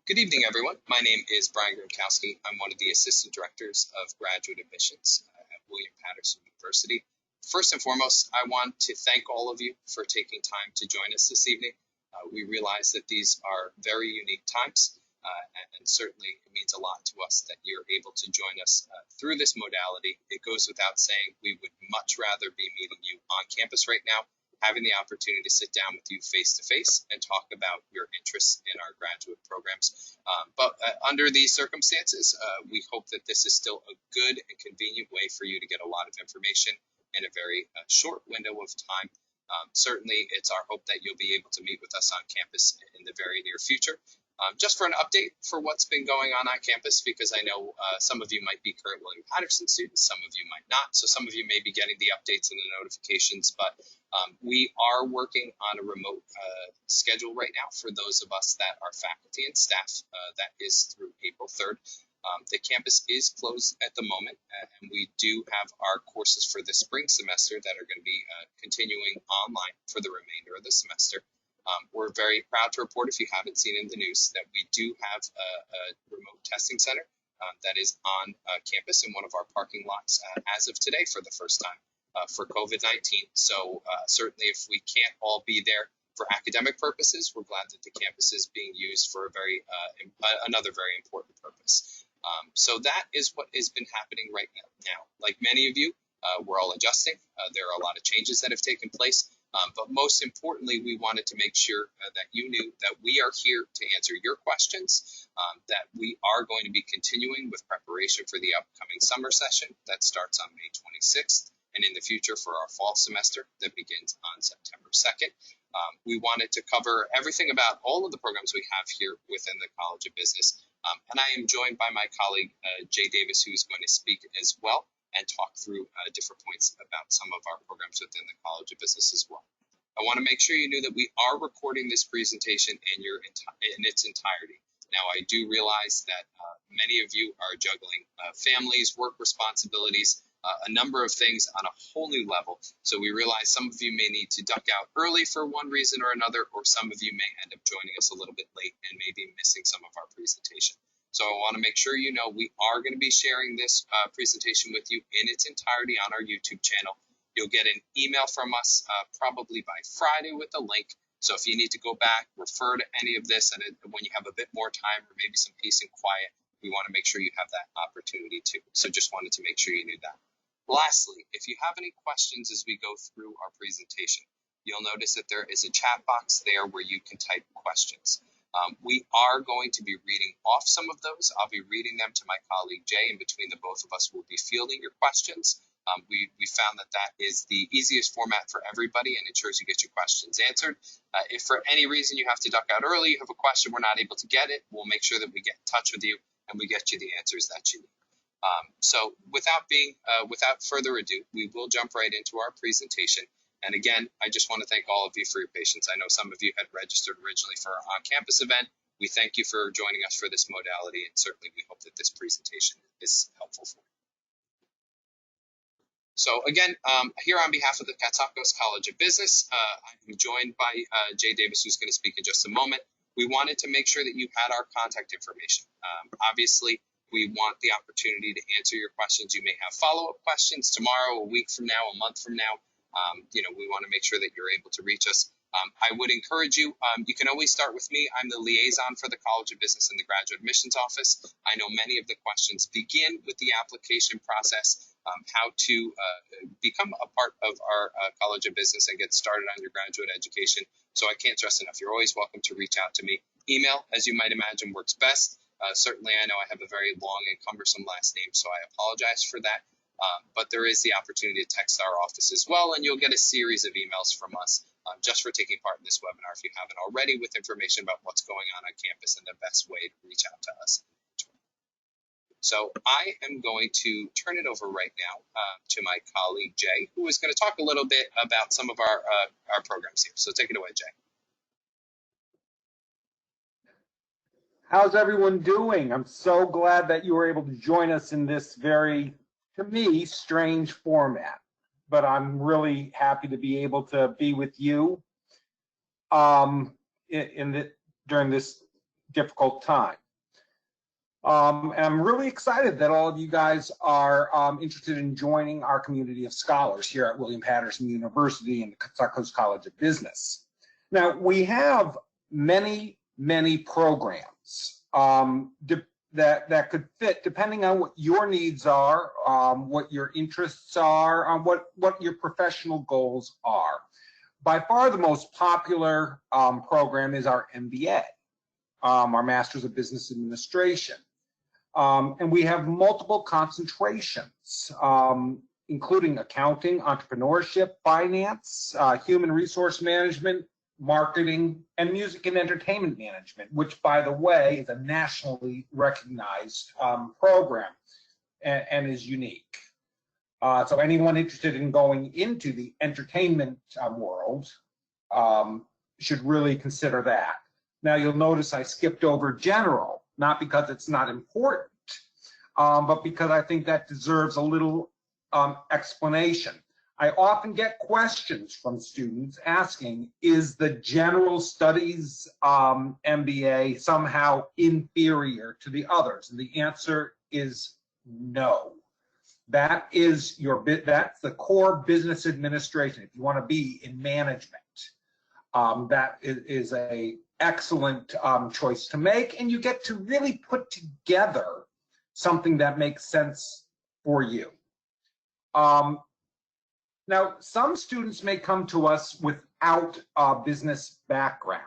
Good evening, everyone. My name is Brian Grzymkowski. I'm one of the assistant directors of graduate admissions at William Paterson University. First and foremost, I want to thank all of you for taking time to join us this evening. We realize that these are very unique times, and certainly it means a lot to us that you're able to join us through this modality. It goes without saying we would much rather be meeting you on campus right now, having the opportunity to sit down with you face-to-face and talk about your interests in our graduate programs. But under these circumstances, we hope that this is still a good and convenient way for you to get a lot of information in a very short window of time. Certainly, it's our hope that you'll be able to meet with us on campus in the very near future. Just for an update for what's been going on campus, because I know some of you might be current William Paterson students, some of you might not, so some of you may be getting the updates and the notifications, but we are working on a remote schedule right now for those of us that are faculty and staff. That is through April 3rd. The campus is closed at the moment, and we do have our courses for the spring semester that are going to be continuing online for the remainder of the semester. We're very proud to report, if you haven't seen in the news, that we do have a remote testing center that is on campus in one of our parking lots as of today for the first time for COVID-19. So certainly if we can't all be there for academic purposes, we're glad that the campus is being used for a another very important purpose. So that is what has been happening right now. Like many of you, we're all adjusting. There are a lot of changes that have taken place. But most importantly, we wanted to make sure that you knew that we are here to answer your questions, that we are going to be continuing with preparation for the upcoming summer session that starts on May 26th, and in the future for our fall semester that begins on September 2nd. We wanted to cover everything about all of the programs we have here within the College of Business. And I am joined by my colleague, Jay Davis, who is going to speak as well and talk through different points about some of our programs within the College of Business as well. I want to make sure you knew that we are recording this presentation in its entirety. Now, I do realize that many of you are juggling families, work responsibilities, a number of things on a whole new level. So we realize some of you may need to duck out early for one reason or another, or some of you may end up joining us a little bit late and maybe missing some of our presentation. So I want to make sure you know we are going to be sharing this presentation with you in its entirety on our YouTube channel. You'll get an email from us probably by Friday with a link. So if you need to go back, refer to any of this, and when you have a bit more time or maybe some peace and quiet, we want to make sure you have that opportunity too. So just wanted to make sure you knew that. Lastly, if you have any questions as we go through our presentation, you'll notice that there is a chat box there where you can type questions. We are going to be reading off some of those. I'll be reading them to my colleague Jay, and between the both of us, we'll be fielding your questions. We found that that is the easiest format for everybody and ensures you get your questions answered. If for any reason you have to duck out early, you have a question, we're not able to get it, we'll make sure that we get in touch with you and we get you the answers that you need. So without further ado, we will jump right into our presentation. And again, I just want to thank all of you for your patience. I know some of you had registered originally for our on-campus event. We thank you for joining us for this modality, and certainly we hope that this presentation is helpful for you. So again, here on behalf of the Cotsakos College of Business, I'm joined by Jay Davis, who's going to speak in just a moment. We wanted to make sure that you had our contact information. Obviously, we want the opportunity to answer your questions. You may have follow-up questions tomorrow, a week from now, a month from now. We want to make sure that you're able to reach us. I would encourage you, you can always start with me. I'm the liaison for the College of Business in the Graduate Admissions Office. I know many of the questions begin with the application process, how to become a part of our College of Business and get started on your graduate education. So I can't stress enough, you're always welcome to reach out to me. Email, as you might imagine, works best. Certainly, I know I have a very long and cumbersome last name, so I apologize for that. But there is the opportunity to text our office as well, and you'll get a series of emails from us just for taking part in this webinar if you haven't already, with information about what's going on campus and the best way to reach out to us. So I am going to turn it over right now to my colleague Jay, who is going to talk a little bit about some of our programs here. So take it away, Jay. How's everyone doing? I'm so glad that you were able to join us in this very, to me, strange format. But I'm really happy to be able to be with you during this difficult time. And I'm really excited that all of you guys are interested in joining our community of scholars here at William Paterson University and the Cotsakos College of Business. Now, we have many programs that could fit depending on what your needs are, what your interests are, what your professional goals are. By far the most popular program is our MBA, our Masters of Business Administration. And we have multiple concentrations, including accounting, entrepreneurship, finance, human resource management, marketing, and music and entertainment management, which, by the way, is a nationally recognized program and is unique. So anyone interested in going into the entertainment world should really consider that. Now, you'll notice I skipped over general, not because it's not important, but because I think that deserves a little explanation. I often get questions from students asking, is the general studies MBA somehow inferior to the others? And the answer is no. That's the core business administration. If you want to be in management, that is a excellent choice to make, and you get to really put together something that makes sense for you. Now, some students may come to us without a business background,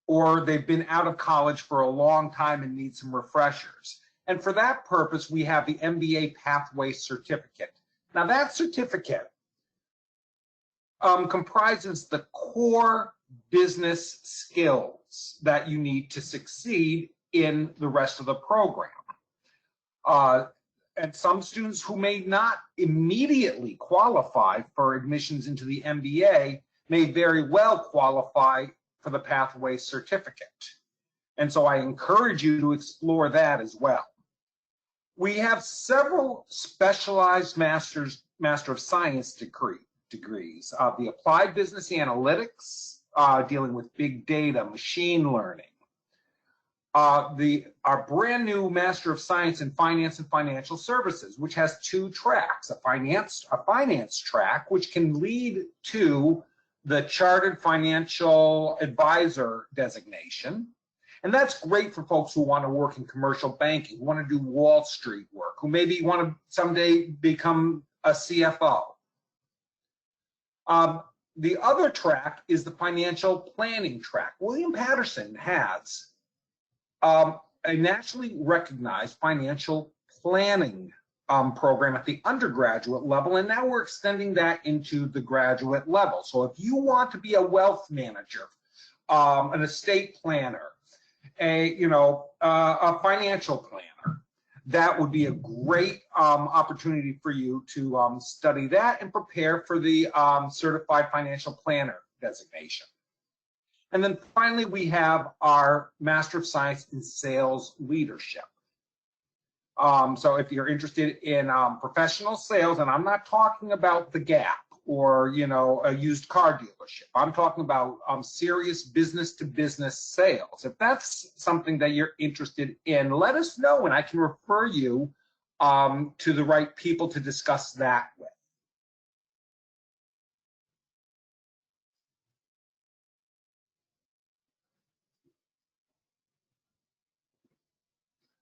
or they've been out of college for a long time and need some refreshers. And for that purpose, we have the MBA Pathway Certificate. Now, that certificate comprises the core business skills that you need to succeed in the rest of the program. And some students who may not immediately qualify for admissions into the MBA may very well qualify for the Pathway Certificate. And so I encourage you to explore that as well. We have several specialized Master of Science degrees. The Applied Business Analytics, dealing with big data, machine learning. Our brand new Master of Science in Finance and Financial Services, which has two tracks, a finance track, which can lead to the Chartered Financial Advisor designation. And that's great for folks who want to work in commercial banking, who want to do Wall Street work, who maybe want to someday become a CFO. The other track is the financial planning track. William Paterson has a nationally recognized financial planning program at the undergraduate level, and now we're extending that into the graduate level. So if you want to be a wealth manager, an estate planner, a financial planner, that would be a great opportunity for you to study that and prepare for the Certified Financial Planner designation. And then finally, we have our Master of Science in Sales Leadership. So if you're interested in professional sales, and I'm not talking about the Gap or a used car dealership, I'm talking about serious business-to-business sales. If that's something that you're interested in, let us know, and I can refer you to the right people to discuss that with.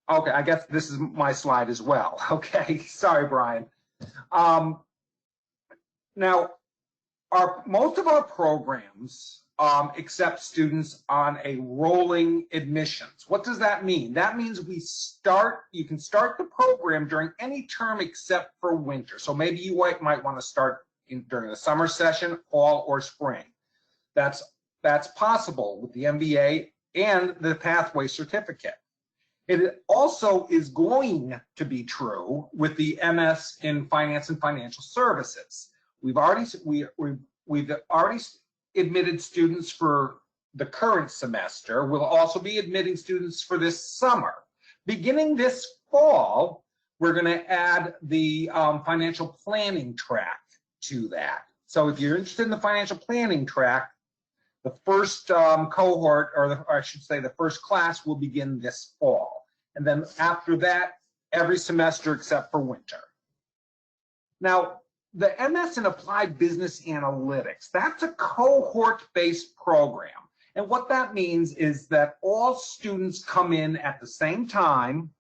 Okay, I guess this is my slide as well. Okay, sorry, Brian. Now, most of our programs accept students on a rolling admissions. What does that mean? That means you can start the program during any term except for winter. So maybe you might want to start during the summer session, fall, or spring. That's possible with the MBA and the Pathway Certificate. It also is going to be true with the MS in Finance and Financial Services. We've already admitted students for the current semester. We'll also be admitting students for this summer. Beginning this fall, we're going to add the financial planning track to that. So if you're interested in the financial planning track, the first cohort, or I should say the first class, will begin this fall. And then after that, every semester except for winter. Now, the MS in Applied Business Analytics, that's a cohort-based program. And what that means is that all students come in at the same time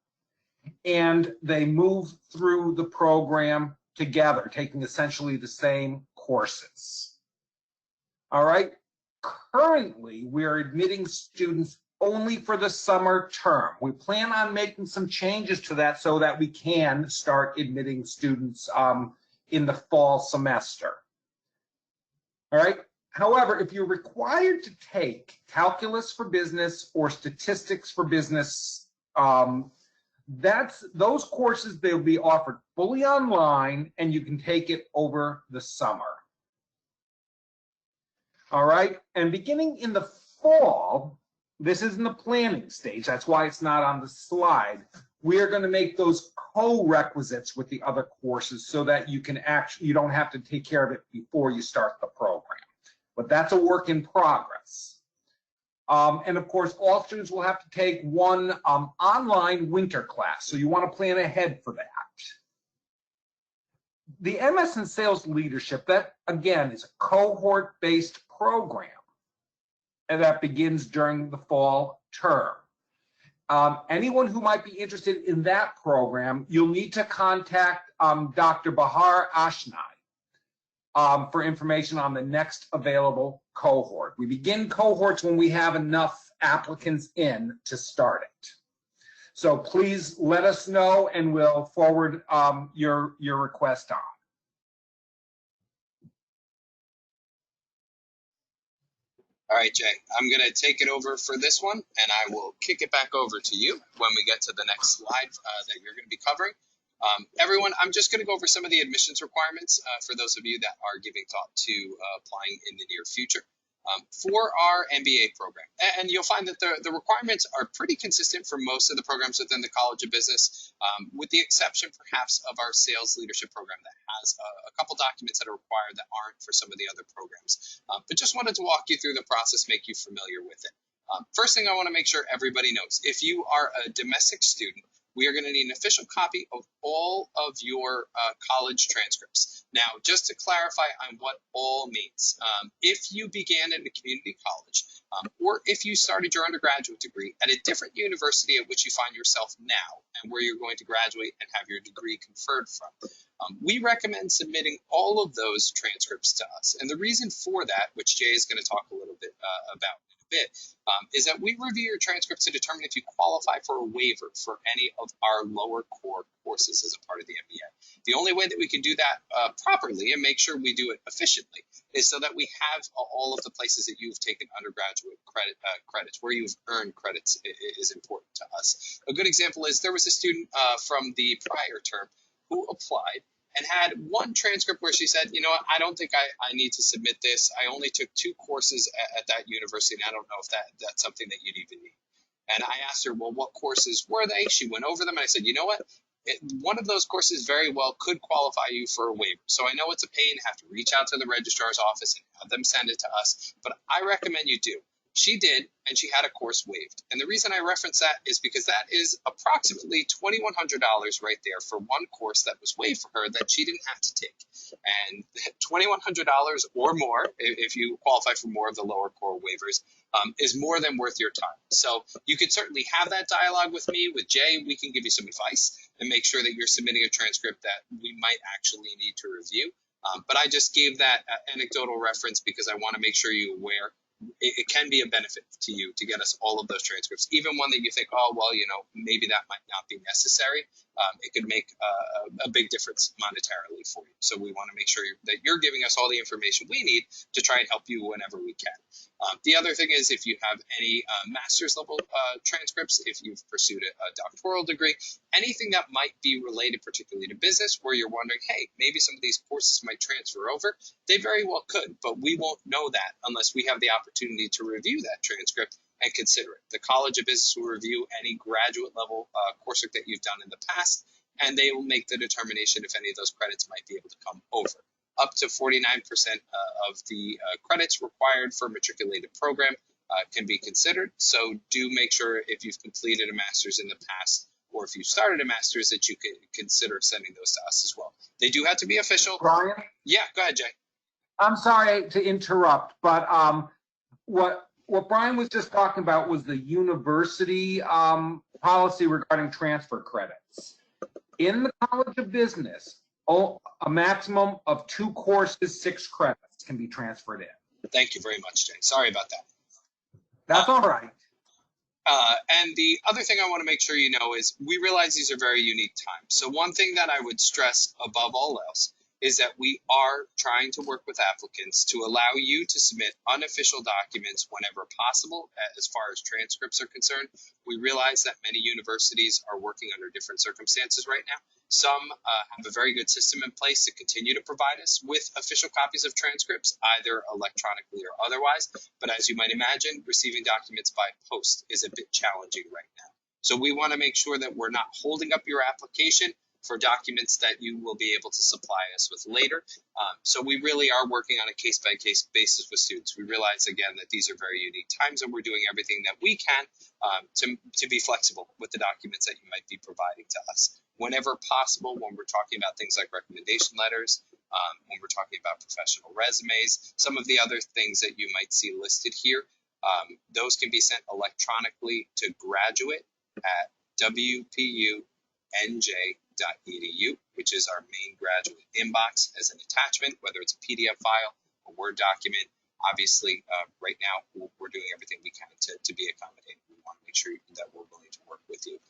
and they move through the program together, taking essentially the same courses. All right. Currently, we're admitting students only for the summer term. We plan on making some changes to that so that we can start admitting students in the fall semester. All right. However, if you're required to take calculus for business or statistics for business, those courses, they'll be offered fully online and you can take it over the summer. All right, and beginning in the fall, this is in the planning stage, that's why it's not on the slide, we are going to make those co-requisites with the other courses so that you can you don't have to take care of it before you start the program. But that's a work in progress. And of course, all students will have to take one online winter class, so you want to plan ahead for that. The MS in Sales Leadership, that again is a cohort-based program, and that begins during the fall term. Anyone who might be interested in that program, you'll need to contact Dr. Bahar Ashnai for information on the next available cohort. We begin cohorts when we have enough applicants in to start it. So please let us know and we'll forward your request on. All right, Jay, I'm going to take it over for this one, and I will kick it back over to you when we get to the next slide that you're going to be covering. Everyone, I'm just going to go over some of the admissions requirements for those of you that are giving thought to applying in the near future. For our MBA program, and you'll find that the requirements are pretty consistent for most of the programs within the College of Business, with the exception perhaps of our sales leadership program that has a couple documents that are required that aren't for some of the other programs. But just wanted to walk you through the process, make you familiar with it. First thing I want to make sure everybody knows, if you are a domestic student, we are going to need an official copy of all of your college transcripts. Now, just to clarify on what all means, if you began at a community college, or if you started your undergraduate degree at a different university at which you find yourself now, and where you're going to graduate and have your degree conferred from, we recommend submitting all of those transcripts to us. And the reason for that, which Jay is going to talk a little bit about in a bit, is that we review your transcripts to determine if you qualify for a waiver for any of our lower core courses as a part of the MBA. The only way that we can do that properly and make sure we do it efficiently is so that we have all of the places that you've taken undergraduate credits, where you've earned credits is important to us. A good example is there was a student from the prior term who applied and had one transcript where she said, you know what, I don't think I need to submit this. I only took 2 courses at that university, and I don't know if that's something that you'd even need. And I asked her, well, what courses were they? She went over them, and I said, you know what, one of those courses very well could qualify you for a waiver. So I know it's a pain to have to reach out to the registrar's office and have them send it to us, but I recommend you do. She did, and she had a course waived. And the reason I reference that is because that is approximately $2,100 right there for one course that was waived for her that she didn't have to take. And $2,100 or more, if you qualify for more of the lower core waivers, is more than worth your time. So you can certainly have that dialogue with me, with Jay. We can give you some advice and make sure that you're submitting a transcript that we might actually need to review. But I just gave that anecdotal reference because I want to make sure you're aware. It can be a benefit to you to get us all of those transcripts, even one that you think, oh, well, you know, maybe that might not be necessary. It could make a big difference monetarily for you. So we want to make sure that you're giving us all the information we need to try and help you whenever we can. The other thing is, if you have any master's level transcripts, if you've pursued a doctoral degree, anything that might be related particularly to business, where you're wondering, hey, maybe some of these courses might transfer over, they very well could, but we won't know that unless we have the opportunity to review that transcript and consider it. The College of Business will review any graduate level coursework that you've done in the past, and they will make the determination if any of those credits might be able to come over. Up to 49% of the credits required for a matriculated program can be considered. So do make sure if you've completed a master's in the past, or if you started a master's, that you can consider sending those to us as well. They do have to be official. Brian? Yeah, go ahead, Jay. I'm sorry to interrupt, but what Brian was just talking about was the university policy regarding transfer credits. In the College of Business, a maximum of 2 courses, 6 credits can be transferred in. Thank you very much, Jay. Sorry about that. That's all right. And the other thing I want to make sure you know is we realize these are very unique times. So one thing that I would stress above all else is that we are trying to work with applicants to allow you to submit unofficial documents whenever possible as far as transcripts are concerned. We realize that many universities are working under different circumstances right now. Some have a very good system in place to continue to provide us with official copies of transcripts, either electronically or otherwise. But as you might imagine, receiving documents by post is a bit challenging right now. So we want to make sure that we're not holding up your application for documents that you will be able to supply us with later. So we really are working on a case-by-case basis with students. We realize, again, that these are very unique times, and we're doing everything that we can to be flexible with the documents that you might be providing to us. Whenever possible, when we're talking about things like recommendation letters, when we're talking about professional resumes, some of the other things that you might see listed here, those can be sent electronically to graduate at WPUNJ.edu, which is our main graduate inbox, as an attachment, whether it's a PDF file, a Word document. Obviously, right now, we're doing everything we can to be accommodating. We want to make sure that we're willing to work with you.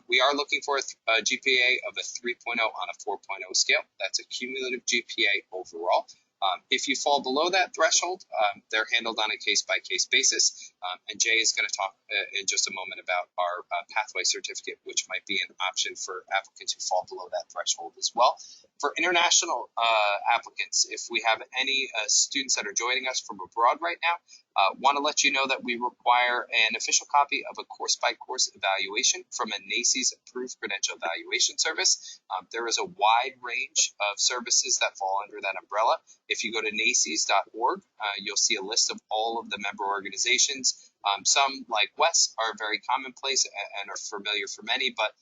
We are looking for a GPA of a 3.0 on a 4.0 scale. That's a cumulative GPA overall. If you fall below that threshold, they're handled on a case-by-case basis. And Jay is going to talk in just a moment about our Pathway Certificate, which might be an option for applicants who fall below that threshold as well. For international applicants, if we have any students that are joining us from abroad right now, want to let you know that we require an official copy of a course-by-course evaluation from a NACE's approved credential evaluation service. There is a wide range of services that fall under that umbrella. If you go to naces.org, you'll see a list of all of the member organizations. Some, like WES, are very commonplace and are familiar for many, but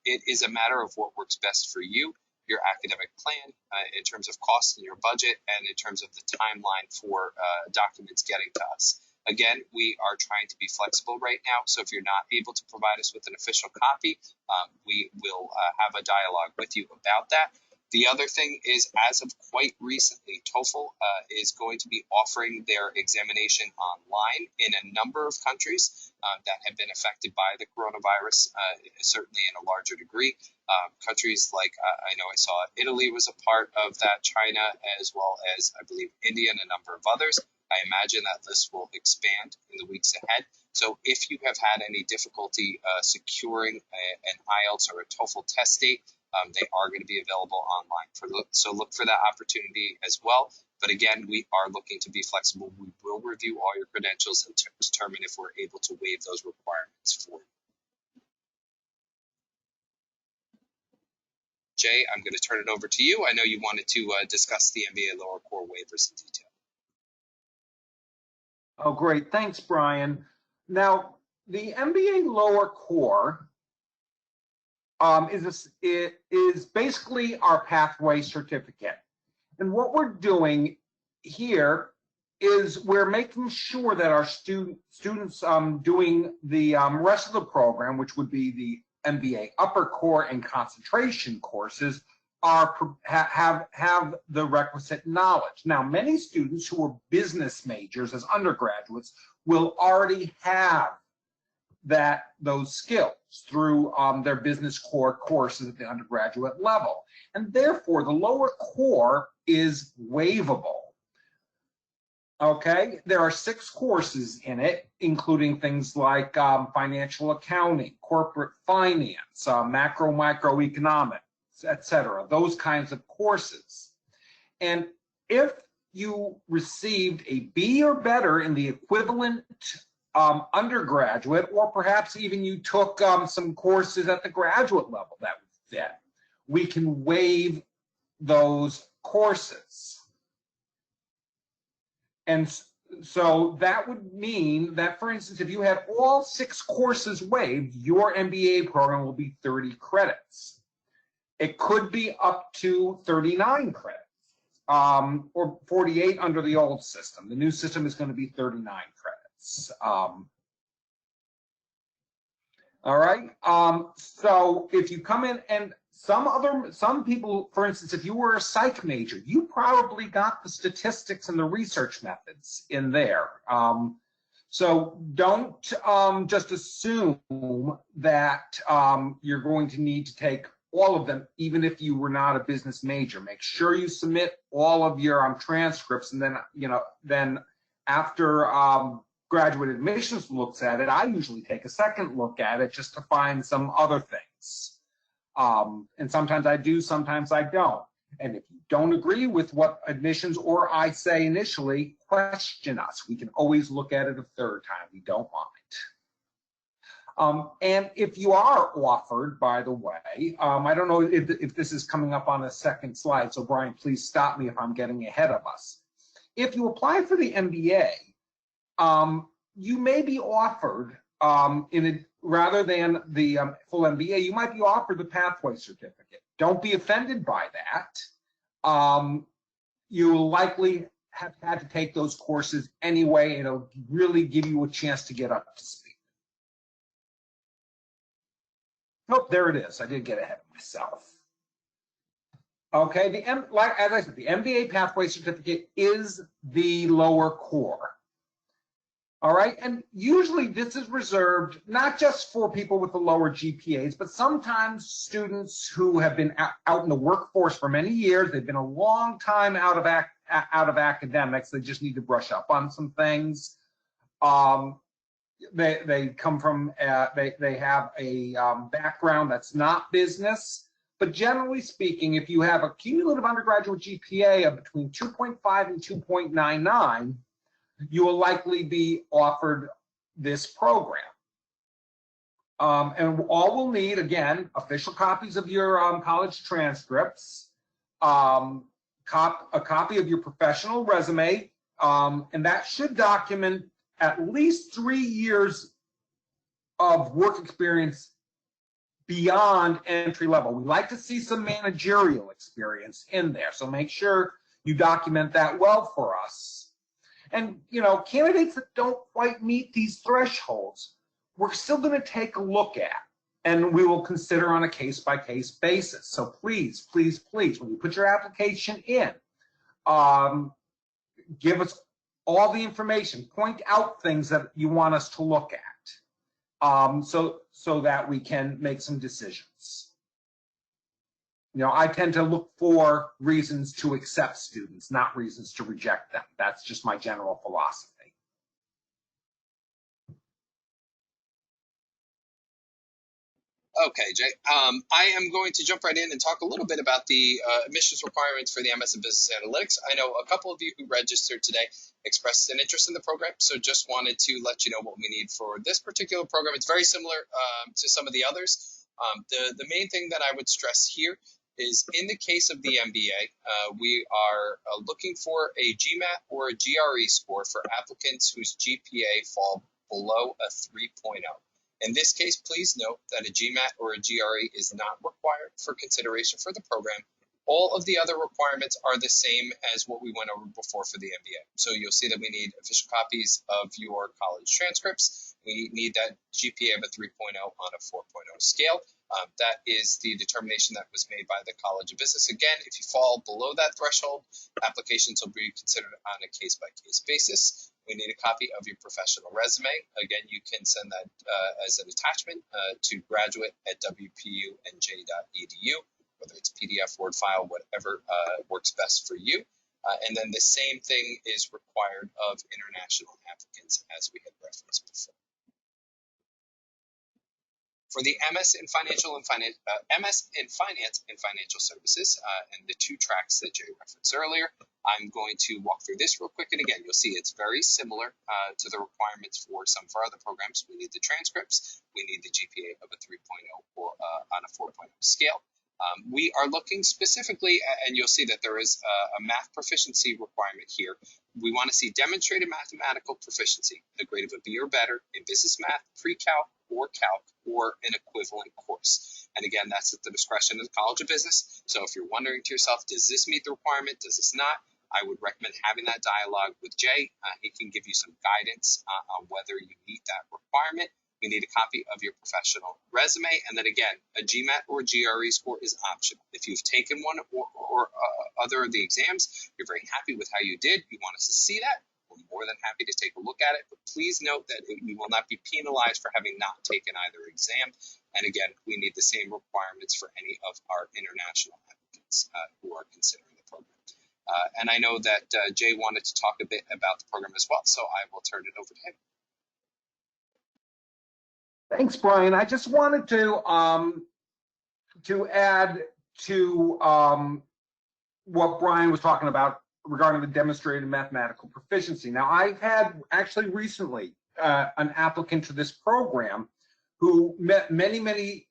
it is a matter of what works best for you, your academic plan, in terms of cost and your budget, and in terms of the timeline for documents getting to us. Again, we are trying to be flexible right now, so if you're not able to provide us with an official copy, we will have a dialogue with you about that. The other thing is, as of quite recently, TOEFL is going to be offering their examination online in a number of countries that have been affected by the coronavirus, certainly in a larger degree. Countries like, I know I saw Italy was a part of that, China, as well as, I believe, India and a number of others. I imagine that list will expand in the weeks ahead. So if you have had any difficulty securing an IELTS or a TOEFL test date, they are going to be available online. So look for that opportunity as well. But again, we are looking to be flexible. We will review all your credentials and determine if we're able to waive those requirements for you. Jay, I'm going to turn it over to you. I know you wanted to discuss the MBA Lower Core waivers in detail. Oh, great. Thanks, Brian. Now, the MBA Lower Core is basically our Pathway Certificate. And what we're doing here is we're making sure that our students doing the rest of the program, which would be the MBA Upper Core and concentration courses, have the requisite knowledge. Now, many students who are business majors as undergraduates will already have those skills through their business core courses at the undergraduate level. And therefore, the lower core is waivable. Okay, there are 6 courses in it, including things like financial accounting, corporate finance, microeconomics, etc., those kinds of courses. And if you received a B or better in the equivalent undergraduate, or perhaps even you took some courses at the graduate level that would fit, we can waive those courses. And So that would mean that, for instance, if you had all 6 courses waived, your MBA program will be 30 credits. It could be up to 39 credits, or 48 under the old system. The new system is going to be 39 credits. All right. So if you come in, and some people, for instance, if you were a psych major, you probably got the statistics and the research methods in there. So don't just assume that you're going to need to take all of them, even if you were not a business major. Make sure you submit all of your transcripts, and then after graduate admissions looks at it, I usually take a second look at it just to find some other things. And sometimes I do, sometimes I don't. And if you don't agree with what admissions or I say initially, question us. We can always look at it a third time. We don't mind. And if you are offered, by the way, I don't know if this is coming up on a second slide, so Brian, please stop me if I'm getting ahead of us. If you apply for the MBA, you may be offered, rather than the full MBA, you might be offered the Pathway Certificate. Don't be offended by that. You'll likely have had to take those courses anyway, and it'll really give you a chance to get up to speed. Oh, there it is. I did get ahead of myself. Okay, as I said, the MBA Pathway Certificate is the lower core. All right, and usually this is reserved not just for people with the lower GPAs, but sometimes students who have been out in the workforce for many years. They've been a long time out of academics. They just need to brush up on some things. They come from they have a background that's not business. But generally speaking, if you have a cumulative undergraduate GPA of between 2.5 and 2.99, you will likely be offered this program. And all we'll need, again, official copies of your college transcripts, a copy of your professional resume, and that should document at least 3 years of work experience beyond entry level. We like to see some managerial experience in there, so make sure you document that well for us. And, candidates that don't quite meet these thresholds, we're still going to take a look at, and we will consider on a case-by-case basis. So please, please, please, when you put your application in, give us all the information, point out things that you want us to look at, so that we can make some decisions. I tend to look for reasons to accept students, not reasons to reject them. That's just my general philosophy. Okay, Jay. I am going to jump right in and talk a little bit about the admissions requirements for the MS in Business Analytics. I know a couple of you who registered today expressed an interest in the program, so just wanted to let you know what we need for this particular program. It's very similar to some of the others. The main thing that I would stress here is in the case of the MBA, we are looking for a GMAT or a GRE score for applicants whose GPA fall below a 3.0. In this case, please note that a GMAT or a GRE is not required for consideration for the program. All of the other requirements are the same as what we went over before for the MBA. So you'll see that we need official copies of your college transcripts. We need that GPA of a 3.0 on a 4.0 scale. That is the determination that was made by the College of Business. Again, if you fall below that threshold, applications will be considered on a case-by-case basis. We need a copy of your professional resume. Again, you can send that as an attachment to graduate@wpunj.edu, whether it's PDF, Word file, whatever works best for you. And then the same thing is required of international applicants, as we had referenced before. For the MS in Finance and Financial Services, and the 2 tracks that Jay referenced earlier, I'm going to walk through this real quick. And again, you'll see it's very similar to the requirements for some of our other programs. We need the transcripts. We need the GPA of a 3.0 or on a 4.0 scale. We are looking specifically, and you'll see that there is a math proficiency requirement here. We want to see demonstrated mathematical proficiency, a grade of a B or better in business math, pre-calc, or calc, or an equivalent course. And again, that's at the discretion of the College of Business. So if you're wondering to yourself, does this meet the requirement? Does this not? I would recommend having that dialogue with Jay. He can give you some guidance on whether you meet that requirement. We need a copy of your professional resume. And then again, a GMAT or GRE score is optional. If you've taken one or other of the exams, you're very happy with how you did, you want us to see that, we're more than happy to take a look at it. But please note that you will not be penalized for having not taken either exam. And again, we need the same requirements for any of our international applicants who are considering the program. And I know that Jay wanted to talk a bit about the program as well, so I will turn it over to him. Thanks, Brian. I just wanted to add to what Brian was talking about regarding the demonstrated mathematical proficiency. Now, I've had actually recently an applicant to this program who met many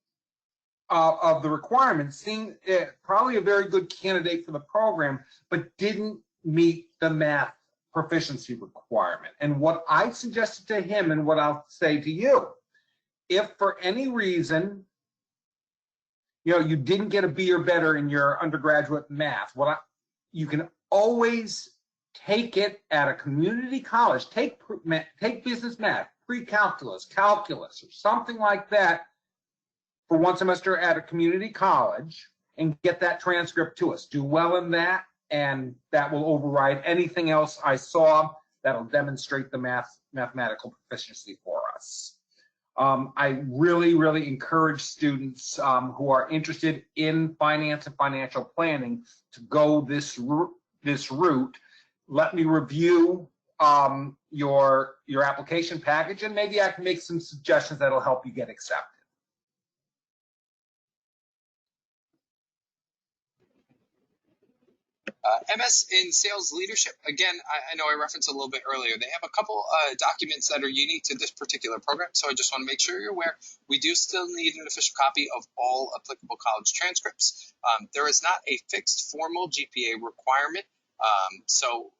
of the requirements, seemed probably a very good candidate for the program, but didn't meet the math proficiency requirement. And what I suggested to him and what I'll say to you, if for any reason, you didn't get a B or better in your undergraduate math, you can always take it at a community college. Take business math, pre-calculus, calculus, or something like that for one semester at a community college and get that transcript to us. Do well in that, and that will override anything else I saw that'll demonstrate the mathematical proficiency for us. I really encourage students who are interested in finance and financial planning to go this route. Let me review your application package, and maybe I can make some suggestions that'll help you get accepted. MS in sales leadership, again, I know I referenced a little bit earlier, they have a couple documents that are unique to this particular program, so I just want to make sure you're aware. We do still need an official copy of all applicable college transcripts. There is not a fixed formal GPA requirement, so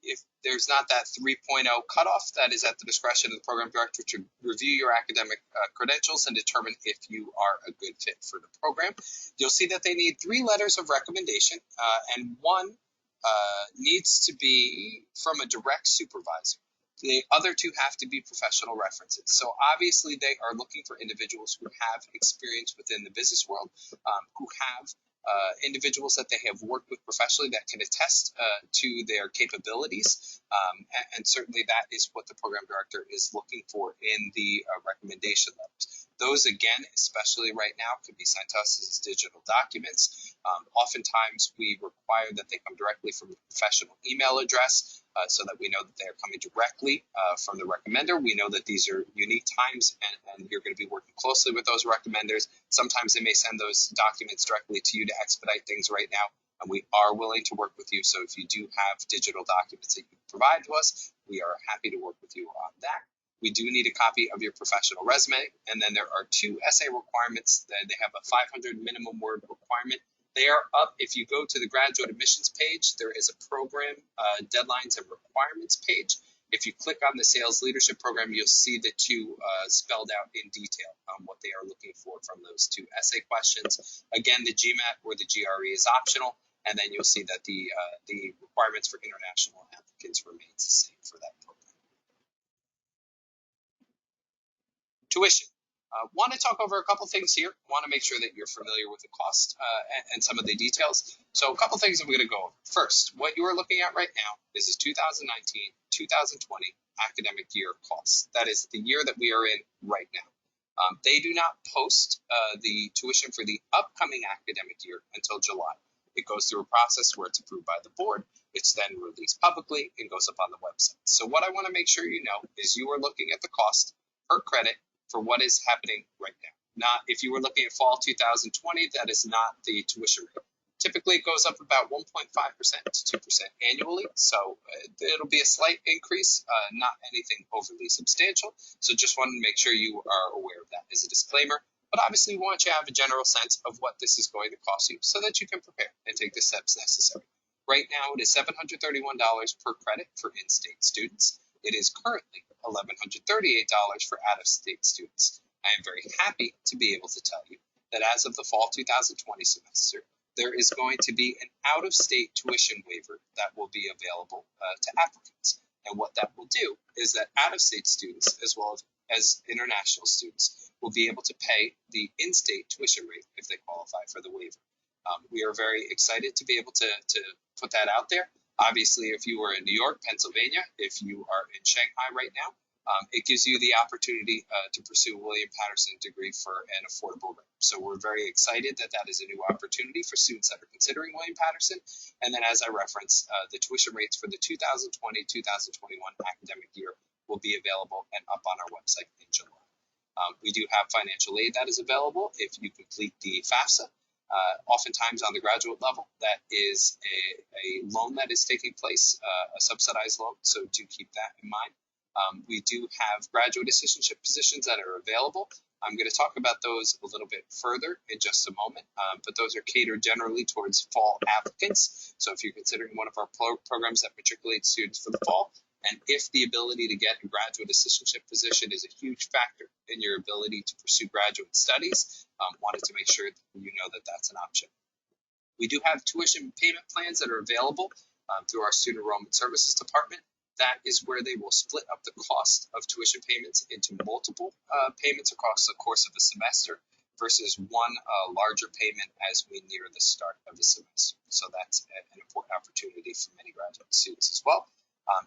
if there's not that 3.0 cutoff, that is at the discretion of the program director to review your academic credentials and determine if you are a good fit for the program. You'll see that they need 3 letters of recommendation, and one needs to be from a direct supervisor. The other 2 have to be professional references. So obviously they are looking for individuals who have experience within the business world, who have individuals that they have worked with professionally that can attest to their capabilities. And certainly that is what the program director is looking for in the recommendation letters. Those, again, especially right now, could be sent to us as digital documents. Oftentimes, we require that they come directly from a professional email address so that we know that they are coming directly from the recommender. We know that these are unique times, and you're going to be working closely with those recommenders. Sometimes they may send those documents directly to you to expedite things right now, and we are willing to work with you. So if you do have digital documents that you provide to us, we are happy to work with you on that. We do need a copy of your professional resume, and then there are 2 essay requirements. They have a 500 minimum word requirement. They are up. If you go to the graduate admissions page, there is a program deadlines and requirements page. If you click on the sales leadership program, you'll see the 2 spelled out in detail on what they are looking for from those 2 essay questions. Again, the GMAT or the GRE is optional, and then you'll see that the requirements for international applicants remains the same for that program. Tuition. Want to talk over a couple things here. Want to make sure that you're familiar with the cost and some of the details. So a couple things that we're going to go over. First, what you are looking at right now is 2019-2020 academic year costs. That is the year that we are in right now. They do not post the tuition for the upcoming academic year until July. It goes through a process where it's approved by the board. It's then released publicly and goes up on the website. So what I want to make sure you know is you are looking at the cost per credit for what is happening right now. Not if you were looking at fall 2020, that is not the tuition rate. Typically, it goes up about 1.5% to 2% annually, so it'll be a slight increase, not anything overly substantial. So just wanted to make sure you are aware of that as a disclaimer. but obviously we want you to have a general sense of what this is going to cost you so that you can prepare and take the steps necessary. Right now, it is $731 per credit for in-state students. It is currently $1,138 for out-of-state students. I am very happy to be able to tell you that as of the fall 2020 semester, there is going to be an out-of-state tuition waiver that will be available to applicants. And what that will do is that out-of-state students, as well as international students, will be able to pay the in-state tuition rate if they qualify for the waiver. We are very excited to be able to put that out there. Obviously, if you are in New York, Pennsylvania, if you are in Shanghai right now, it gives you the opportunity to pursue a William Paterson degree for an affordable rate. So we're very excited that that is a new opportunity for students that are considering William Paterson. And then as I referenced, the tuition rates for the 2020-2021 academic year will be available and up on our website in July. We do have financial aid that is available if you complete the FAFSA. Oftentimes on the graduate level, that is a loan that is taking place, a subsidized loan, so do keep that in mind. We do have graduate assistantship positions that are available. I'm going to talk about those a little bit further in just a moment, but those are catered generally towards fall applicants. So if you're considering one of our programs that matriculate students for the fall, and if the ability to get a graduate assistantship position is a huge factor in your ability to pursue graduate studies, wanted to make sure that you know that that's an option. We do have tuition payment plans that are available through our Student Enrollment Services Department. That is where they will split up the cost of tuition payments into multiple payments across the course of a semester versus one larger payment as we near the start of the semester. So that's an important opportunity for many graduate students as well.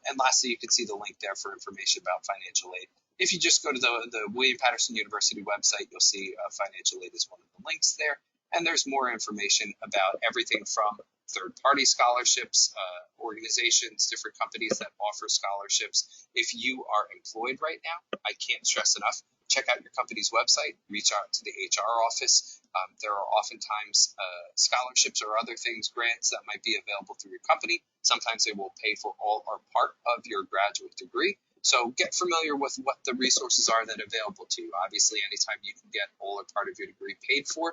And lastly, you can see the link there for information about financial aid. If you just go to the William Paterson University website, you'll see financial aid is one of the links there. And there's more information about everything from third-party scholarships, organizations, different companies that offer scholarships. If you are employed right now, I can't stress enough, check out your company's website, reach out to the HR office. There are oftentimes scholarships or other things, grants that might be available through your company. Sometimes they will pay for all or part of your graduate degree. So get familiar with what the resources are that are available to you. Obviously, anytime you can get all or part of your degree paid for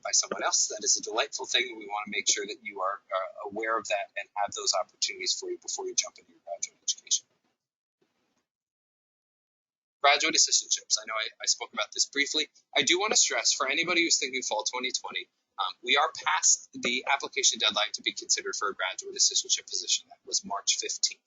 by someone else, that is a delightful thing, and we want to make sure that you are aware of that and have those opportunities for you before you jump into your graduate education. Graduate assistantships. I know I spoke about this briefly. I do want to stress for anybody who's thinking fall 2020, we are past the application deadline to be considered for a graduate assistantship position. That was March 15th.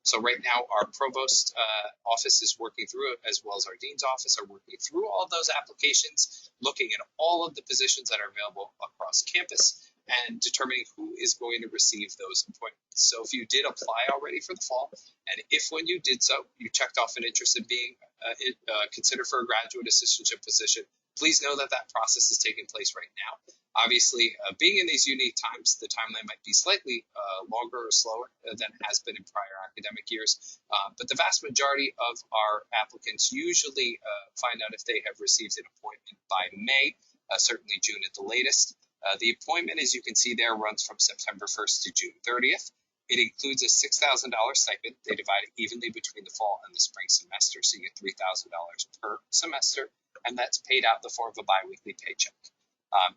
So right now, our provost office is working through it, as well as our dean's office are working through all of those applications, looking at all of the positions that are available across campus and determining who is going to receive those appointments. So if you did apply already for the fall, and if when you did so, you checked off an interest in being considered for a graduate assistantship position, please know that that process is taking place right now. Obviously, being in these unique times, the timeline might be slightly longer or slower than it has been in prior academic years, but the vast majority of our applicants usually find out if they have received an appointment by May, certainly June at the latest. The appointment, as you can see there, runs from September 1st to June 30th. It includes a $6,000 stipend. They divide it evenly between the fall and the spring semester, so you get $3,000 per semester, and that's paid out in the form of a biweekly paycheck.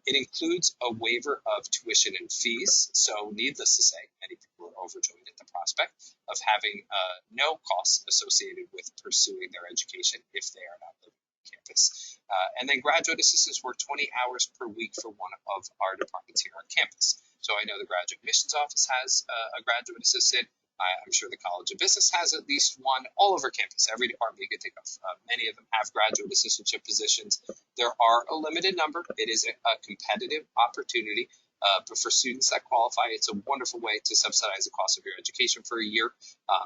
It includes a waiver of tuition and fees, so needless to say, many people are overjoyed at the prospect of having no costs associated with pursuing their education if they are not living on campus. And then graduate assistants work 20 hours per week for one of our departments here on campus. So I know the Graduate Admissions Office has a graduate assistant. I'm sure the College of Business has at least one all over campus. Every department you can think of. Many of them have graduate assistantship positions. There are a limited number. It is a competitive opportunity. But for students that qualify, it's a wonderful way to subsidize the cost of your education for a year.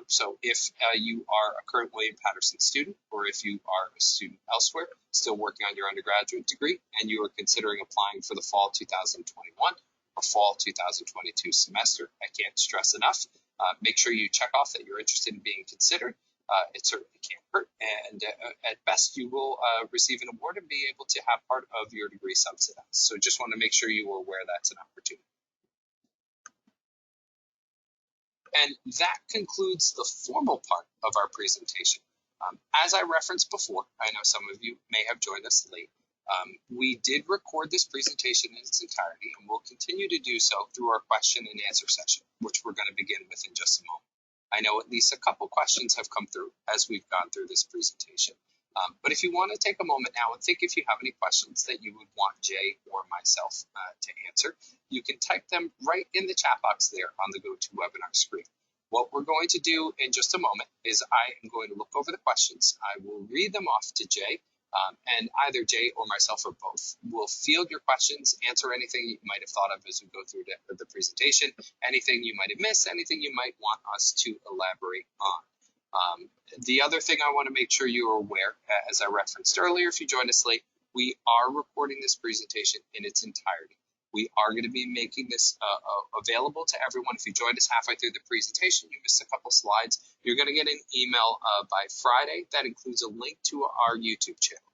So if you are a current William Paterson student, or if you are a student elsewhere, still working on your undergraduate degree, and you are considering applying for the fall 2021 or fall 2022 semester, I can't stress enough. Make sure you check off that you're interested in being considered. It certainly can't hurt. And at best, you will receive an award and be able to have part of your degree subsidized. So just want to make sure you are aware that's an opportunity. And that concludes the formal part of our presentation. As I referenced before, I know some of you may have joined us late. We did record this presentation in its entirety, and we'll continue to do so through our question and answer session, which we're going to begin with in just a moment. I know at least a couple questions have come through as we've gone through this presentation. But if you want to take a moment now and think if you have any questions that you would want Jay or myself to answer, you can type them right in the chat box there on the GoToWebinar screen. What we're going to do in just a moment is I am going to look over the questions. I will read them off to Jay, and either Jay or myself or both will field your questions, answer anything you might have thought of as we go through the presentation, anything you might have missed, anything you might want us to elaborate on. The other thing I want to make sure you are aware, as I referenced earlier, if you joined us late, we are recording this presentation in its entirety. We are going to be making this available to everyone. If you joined us halfway through the presentation, you missed a couple slides, you're going to get an email by Friday that includes a link to our YouTube channel.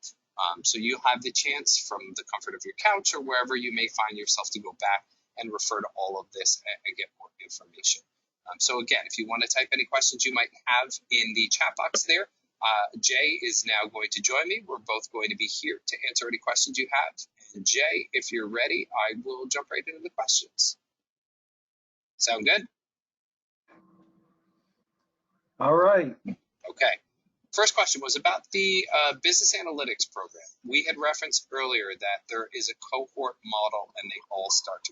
So you'll have the chance from the comfort of your couch or wherever you may find yourself to go back and refer to all of this and get more information. So again, if you want to type any questions you might have in the chat box there, Jay is now going to join me. We're both going to be here to answer any questions you have. And Jay, if you're ready, I will jump right into the questions. Sound good? All right. Okay. First question was about the business analytics program. We had referenced earlier that there is a cohort model and they all start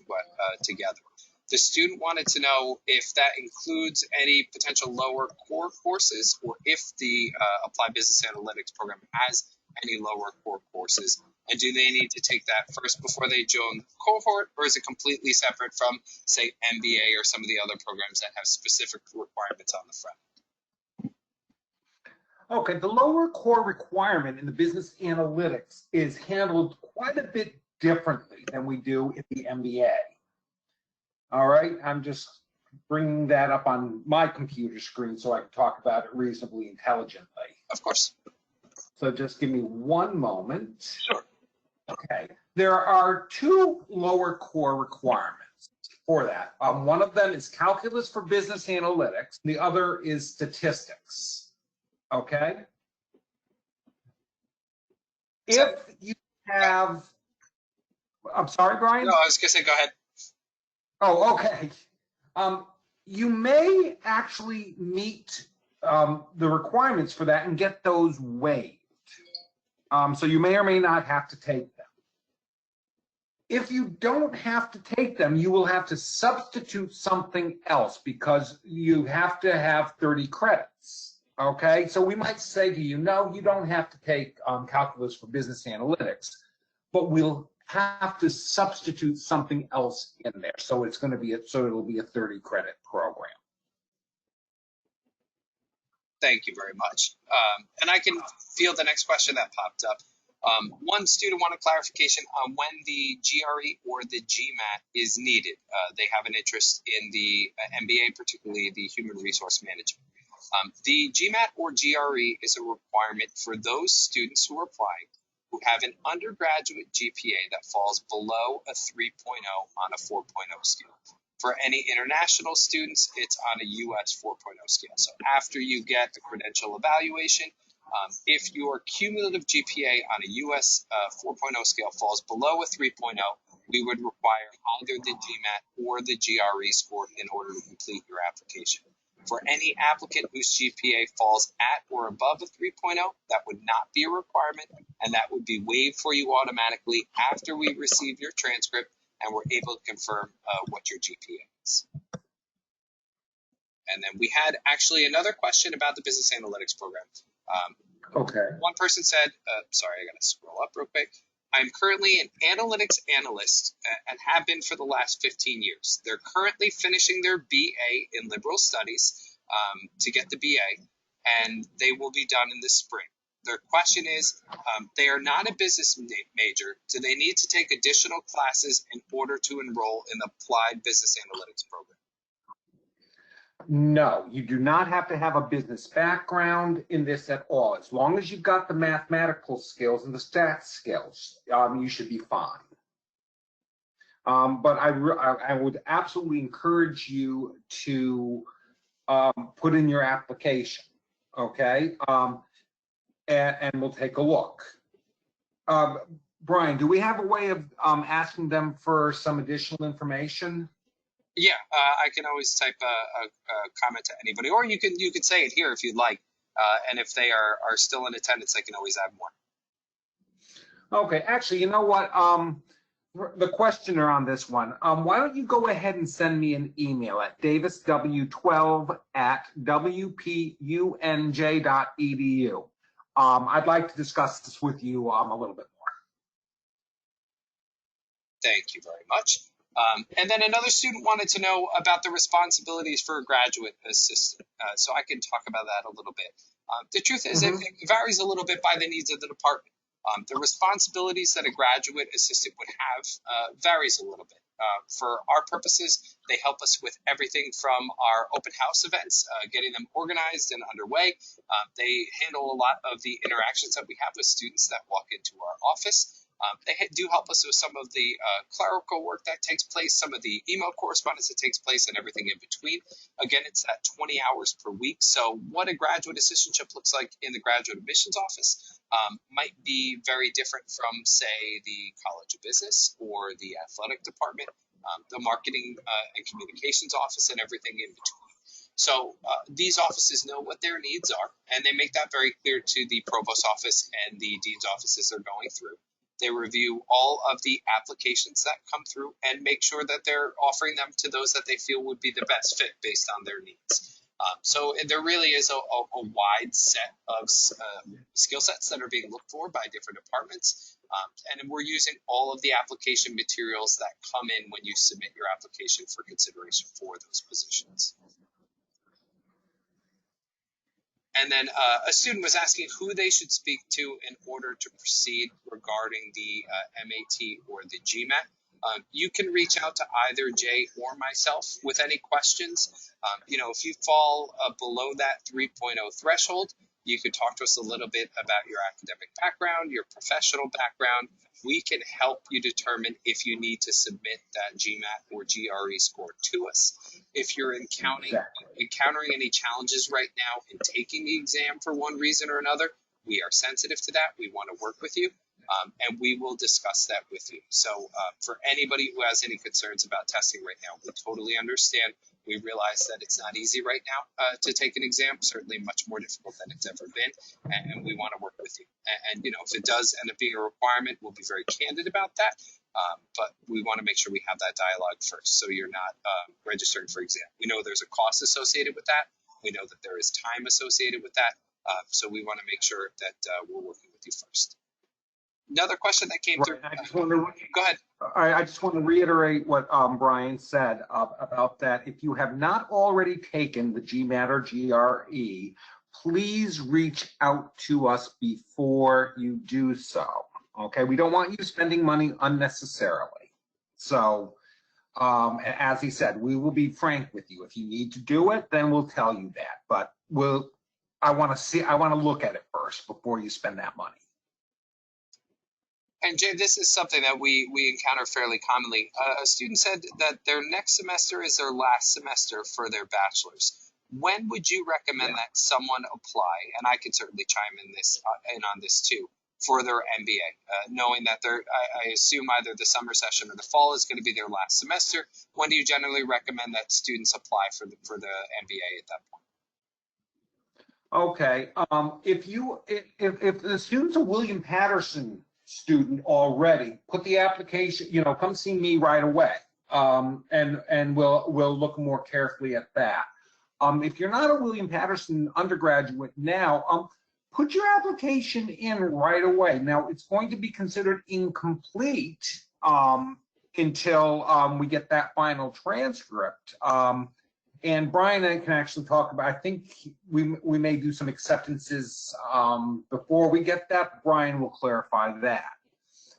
together. The student wanted to know if that includes any potential lower core courses or if the Applied Business Analytics program has any lower core courses. And do they need to take that first before they join the cohort, or is it completely separate from, say, MBA or some of the other programs that have specific requirements on the front? Okay, the lower core requirement in the business analytics is handled quite a bit differently than we do in the MBA. All right, I'm just bringing that up on my computer screen so I can talk about it reasonably intelligently. Of course. So just give me one moment. Sure. Okay, there are two lower core requirements for that. One of them is calculus for business analytics. The other is statistics. Okay. If you have, I'm sorry, Brian? No, I was going to say, go ahead. Oh, okay. You may actually meet the requirements for that and get those waived. So you may or may not have to take them. If you don't have to take them, you will have to substitute something else because you have to have 30 credits. Okay, so we might say to you, no, you don't have to take calculus for business analytics, but we'll have to substitute something else in there. So it's going to be it'll be a 30 credit program. Thank you very much. And I can field the next question that popped up. One student wanted clarification on when the GRE or the GMAT is needed. They have an interest in the MBA, particularly the Human Resource Management. The GMAT or GRE is a requirement for those students who are applying who have an undergraduate GPA that falls below a 3.0 on a 4.0 scale. For any international students, it's on a US 4.0 scale. So after you get the credential evaluation, if your cumulative GPA on a US 4.0 scale falls below a 3.0, we would require either the GMAT or the GRE score in order to complete your application. For any applicant whose GPA falls at or above a 3.0, that would not be a requirement, and that would be waived for you automatically after we receive your transcript and we're able to confirm what your GPA is. And then we had actually another question about the business analytics program. Okay. One person said, sorry, I got to scroll up real quick. I'm currently an analytics analyst and have been for the last 15 years. They're currently finishing their BA in liberal studies to get the BA, and they will be done in the spring. Their question is, they are not a business major. Do they need to take additional classes in order to enroll in the Applied Business Analytics program? No, you do not have to have a business background in this at all. As long as you've got the mathematical skills and the stats skills, you should be fine. But I would absolutely encourage you to put in your application, okay? And we'll take a look. Brian, do we have a way of asking them for some additional information? Yeah, I can always type a comment to anybody, or you can say it here if you'd like. And if they are still in attendance, I can always add more. Okay, actually, you know what? The questioner on this one, why don't you go ahead and send me an email at davisw12@wpunj.edu. I'd like to discuss this with you a little bit more. Thank you very much. And then another student wanted to know about the responsibilities for a graduate assistant. So I can talk about that a little bit. The truth is it varies a little bit by the needs of the department. The responsibilities that a graduate assistant would have varies a little bit. For our purposes, they help us with everything from our open house events, getting them organized and underway. They handle a lot of the interactions that we have with students that walk into our office. They do help us with some of the clerical work that takes place, some of the email correspondence that takes place, and everything in between. Again, it's at 20 hours per week. So what a graduate assistantship looks like in the graduate admissions office might be very different from, say, the College of Business or the athletic department, the marketing and communications office, and everything in between. So these offices know what their needs are, and they make that very clear to the provost office and the dean's offices they're going through. They review all of the applications that come through and make sure that they're offering them to those that they feel would be the best fit based on their needs. So there really is a wide set of skill sets that are being looked for by different departments. And we're using all of the application materials that come in when you submit your application for consideration for those positions. And then a student was asking who they should speak to in order to proceed regarding the MAT or the GMAT. You can reach out to either Jay or myself with any questions. If you fall below that 3.0 threshold, you could talk to us a little bit about your academic background, your professional background. We can help you determine if you need to submit that GMAT or GRE score to us. If you're encountering any challenges right now in taking the exam for one reason or another, we are sensitive to that. We want to work with you, and we will discuss that with you. So for anybody who has any concerns about testing right now, we totally understand. We realize that it's not easy right now to take an exam, certainly much more difficult than it's ever been, and we want to work with you. And if it does end up being a requirement, we'll be very candid about that, but we want to make sure we have that dialogue first so you're not registering for exam. We know there's a cost associated with that. We know that there is time associated with that, so we want to make sure that we're working with you first. Another question that came through. Go ahead. I just want to reiterate what Brian said about that. If you have not already taken the GMAT or GRE, please reach out to us before you do so. Okay, we don't want you spending money unnecessarily. So, as he said, we will be frank with you. If you need to do it, then we'll tell you that. But I want to look at it first before you spend that money. And Jay, this is something that we encounter fairly commonly. A student said that their next semester is their last semester for their bachelor's. When would you recommend that someone apply? And I can certainly chime in on this too, for their MBA, knowing that I assume either the summer session or the fall is going to be their last semester. When do you generally recommend that students apply for the MBA at that point? Okay, if the student's a William Paterson student already, put the application, come see me right away, and we'll look more carefully at that. If you're not a William Paterson undergraduate now, put your application in right away. Now, it's going to be considered incomplete until we get that final transcript. And Brian and I can actually talk about, I think we may do some acceptances before we get that. Brian will clarify that.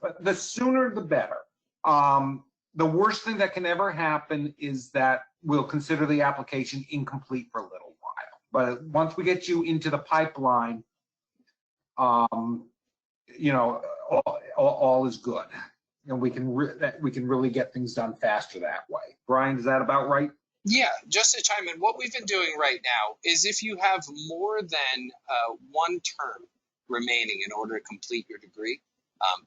But the sooner the better. The worst thing that can ever happen is that we'll consider the application incomplete for a little while. But once we get you into the pipeline, all is good. And we can really get things done faster that way. Brian, is that about right? Yeah, just to chime in, what we've been doing right now is if you have more than one term remaining in order to complete your degree,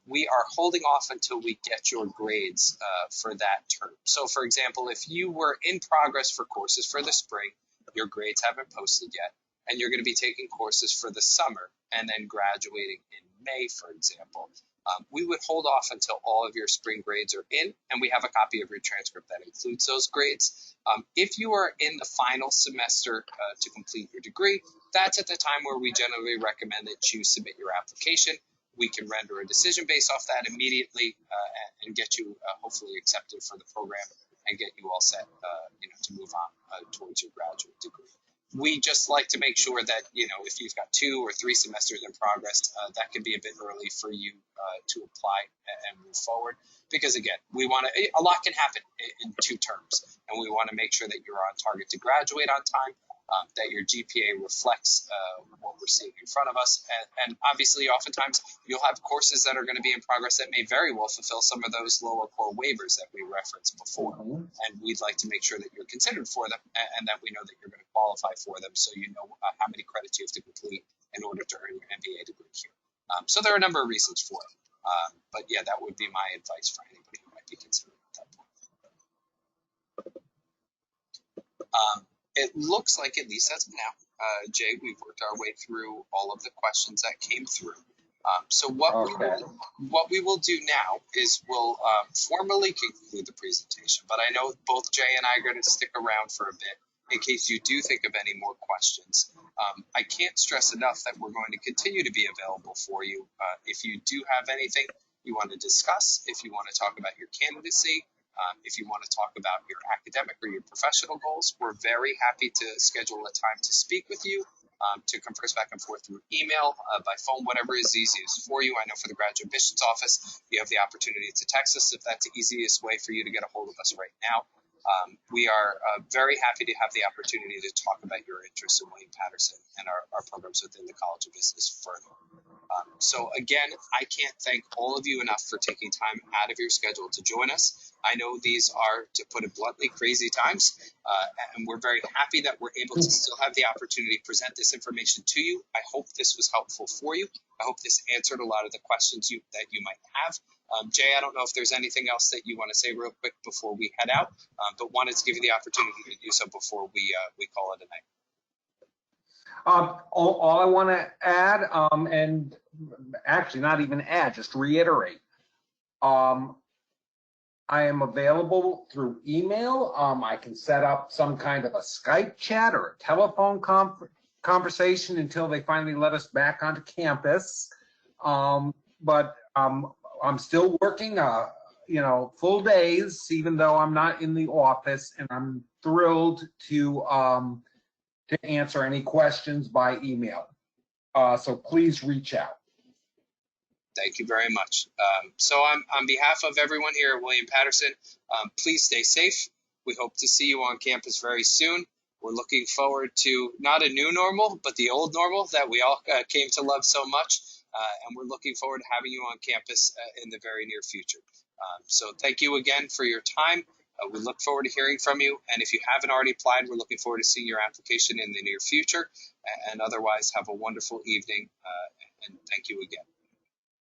we are holding off until we get your grades for that term. So for example, if you were in progress for courses for the spring, your grades haven't posted yet, and you're going to be taking courses for the summer and then graduating in May, for example, we would hold off until all of your spring grades are in, and we have a copy of your transcript that includes those grades. If you are in the final semester to complete your degree, that's at the time where we generally recommend that you submit your application. We can render a decision based off that immediately and get you hopefully accepted for the program and get you all set to move on towards your graduate degree. We just like to make sure that, if you've got 2 or 3 semesters in progress, that can be a bit early for you to apply and move forward. Because again, a lot can happen in 2 terms, and we want to make sure that you're on target to graduate on time, that your GPA reflects what we're seeing in front of us. And obviously, oftentimes, you'll have courses that are going to be in progress that may very well fulfill some of those lower core waivers that we referenced before. And we'd like to make sure that you're considered for them and that we know that you're going to qualify for them, so you know how many credits you have to complete in order to earn your MBA degree here. So there are a number of reasons for it. But yeah, that would be my advice for anybody who might be considering at that point. It looks like, at least as of now, Jay, we've worked our way through all of the questions that came through. So what we will do now is we'll formally conclude the presentation. But I know both Jay and I are going to stick around for a bit in case you do think of any more questions. I can't stress enough that we're going to continue to be available for you. If you do have anything you want to discuss, if you want to talk about your candidacy, if you want to talk about your academic or your professional goals, we're very happy to schedule a time to speak with you, to converse back and forth through email, by phone, whatever is easiest for you. I know for the Graduate Admissions Office, you have the opportunity to text us if that's the easiest way for you to get a hold of us right now. We are very happy to have the opportunity to talk about your interests in William Paterson and our programs within the College of Business further. So again, I can't thank all of you enough for taking time out of your schedule to join us. I know these are, to put it bluntly, crazy times, and we're very happy that we're able to still have the opportunity to present this information to you. I hope this was helpful for you. I hope this answered a lot of the questions that you might have. Jay, I don't know if there's anything else that you want to say real quick before we head out, but wanted to give you the opportunity to do so before we call it a night. All I want to add, and actually not even add, just reiterate, I am available through email. I can set up some kind of a Skype chat or a telephone conversation until they finally let us back onto campus. But I'm still working, full days, even though I'm not in the office, and I'm thrilled to answer any questions by email. So please reach out. Thank you very much. So on behalf of everyone here at William Paterson, please stay safe. We hope to see you on campus very soon. We're looking forward to not a new normal, but the old normal that we all came to love so much. And we're looking forward to having you on campus in the very near future. So thank you again for your time. We look forward to hearing from you. And if you haven't already applied, we're looking forward to seeing your application in the near future. And otherwise, have a wonderful evening. And thank you again.